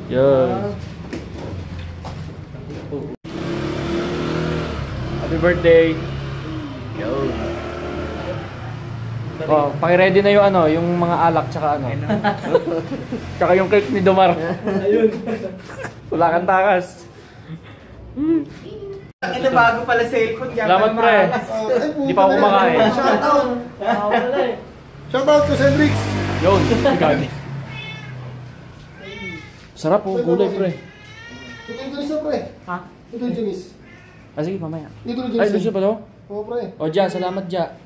Yun. Happy birthday. Yun. Oh, paki-ready na yung ano, yung mga alak tsaka ano. Tsaka yung cake ni Domar. Ayun. Wala kang takas. Ito bago pala cellphone. Salamat pre. Hindi pa ako kumakain. Shoutout. Shoutout to Cedric. Yun. Gagi. Sarap po, gulay pre. Ito yung Junis pre. Ha? Ito yung Junis. Ah, sige, mamaya. Ito yung Ay, Junis. gusto pa to? Oo pre. O, Ja, salamat Ja.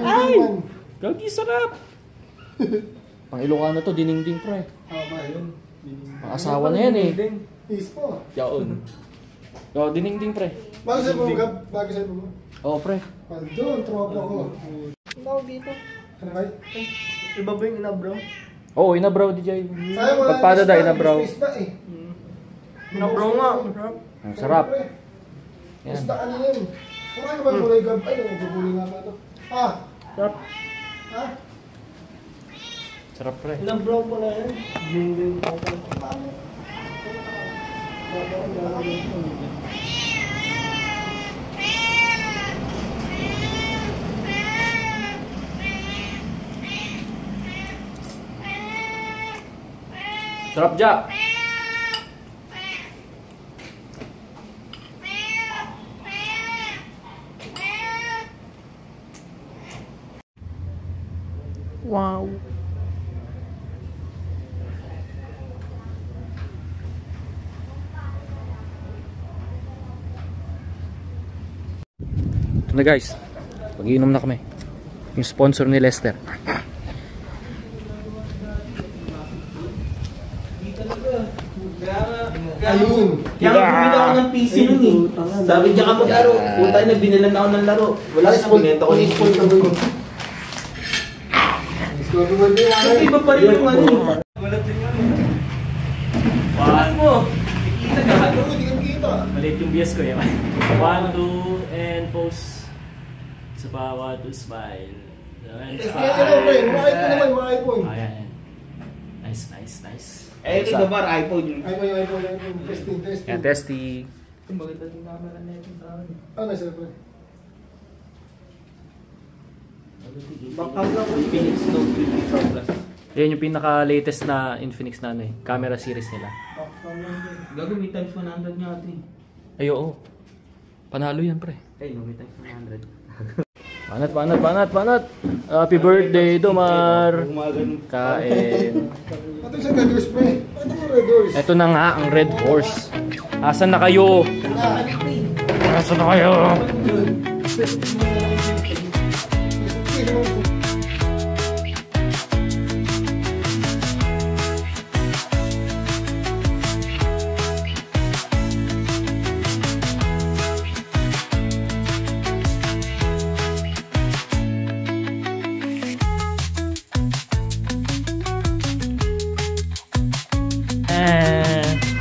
Ay! Gagi, sarap. Pang Ilocano to, dininding pre. Mga asawa na yan eh. Is po. Yaon. O, dininding pre. Bago sa'yo po, Gab. Bago sa'yo po. Oo pre. Paldon, tropa ko. Ang tawag dito. Ano kayo? Iba ba yung inabraw? Oo, inabraw di Jay. Sayang wala Pagpada da, inabraw. isda eh. Inabraw nga. Ang sarap. Yan. Isda ano yun? Kumain ka ba ng gulay, Gab? Ay, nagugulay nga ba ito? Ah! Sarap. Ha? Sarap pre. Inabraw pala yan. Sarap Ja. Wow. Ito na guys. Pag-iinom na kami. Yung sponsor ni Lester. Ayun! Kaya bumili ako ng PC nun eh. Sabi niya ka maglaro. Puta na, binilan ako ng laro. Wala sa pinenta ko yung Spoil ka ba yun? Spoil ka ba yun? Kasi iba pa rin yung ano eh. Taas mo. Nakikita ka. Hindi ka makita. Maliit yung bias ko yan. 1, 2, and pose. Isa pa, 1, 2, smile. And Test niya ka lang, pre. Mga iPhone naman, mga iPhone. Ayan. Nice, nice, nice. Eh, ito ba iPhone? iPhone. Testing. Yan, testing. Maganda yung camera na ito. Ano sila, pre? Baka lang yung Phoenix Note 50 Pro Plus. Yan yung pinaka-latest na Infinix na ano eh. Camera series nila. Gago, may times 100 niya ito eh. Ay, oo. Panalo yan, pre. Ay, no, may times 100. Banat. Happy birthday, Domar. Kain. Ito yung sa Red Horse, pre. Ito yung Red Horse. Ito na nga ang Red Horse. Asan na kayo? Asan na kayo?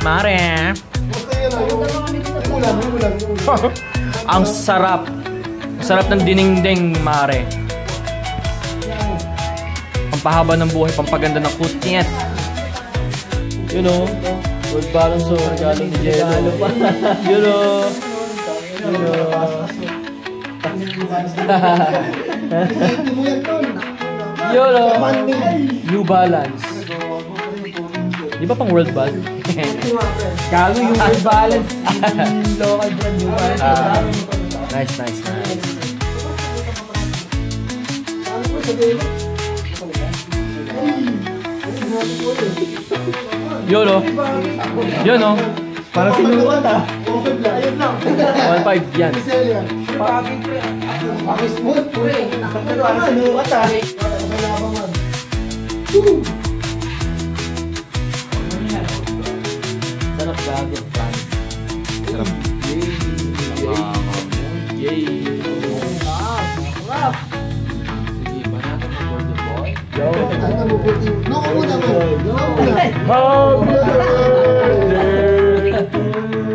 Mare. Basta yan, yung ulam. Ang sarap. Ang sarap ng dinengdeng, Mare. Pampahaba ng buhay, pampaganda ng kutis. You know, world balance o regalo ni Jello. You know. You know. New Balance. Di ba pang world bad? Gago yung World Balance. Local brand New Balance. Nice. Yun o. Parang sinukat ah. Ayun lang. 1.5 yan. Ang smooth, pre. Parang sinukat ah. Sarap gago. Sarap. Yay. Sarap. Sige, banatan mo Golden Boy. Yo. Loko mo naman.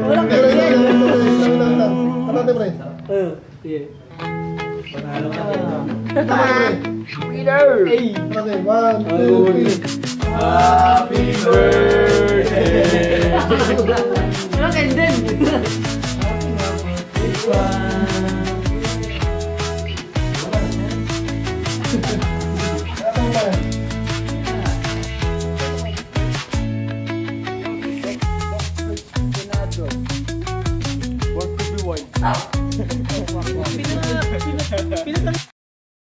Walang Ano pre? Sige. Panalo ka. Winner! Ano 1, 2, 3. Happy birthday! Ano candle? What could be one?